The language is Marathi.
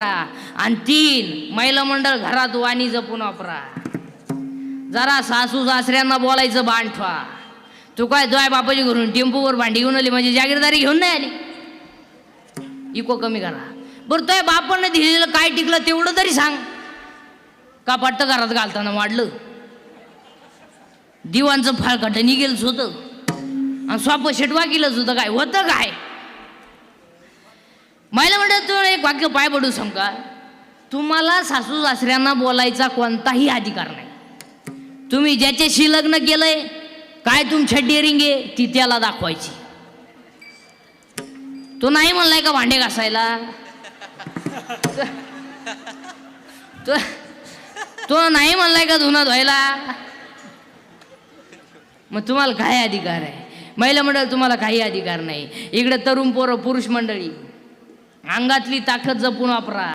आणि 3 महिला मंडळ घरात वाणी जपून वापरा. जरा सासू सासऱ्यांना बोलायचं बाण ठेवा. तू काय तुझ्या बापाची घरून टेम्पोवर भांडी घेऊन आली म्हणजे जागीरदारी घेऊन नाही आली. इको कमी करा बरं. तुझ्या बापानं दिलेलं काय टिकलं तेवढं तरी सांग. का पट्ट घरात घालताना वाढलं, दिवांचं फाळकट निघेलच होतं आणि स्वाप शेटवा केलंच होतं. काय होतं काय? महिला म्हणतात तू एक वाक्य पाय पडू समका, तुम्हाला सासू सासऱ्यांना बोलायचा कोणताही अधिकार नाही. तुम्ही ज्याच्याशी लग्न केलंय काय तुमच्या डेअरिंग आहे ती त्याला दाखवायची. तो नाही म्हणलाय का भांडे घासायला, तो नाही म्हणलाय का धुणं धुवायला, मग तुम्हाला काय अधिकार आहे? महिला मंडळ तुम्हाला काही अधिकार नाही. इकडे तरुण पोरं पुरुष मंडळी अंगातली ताकद जपून वापरा.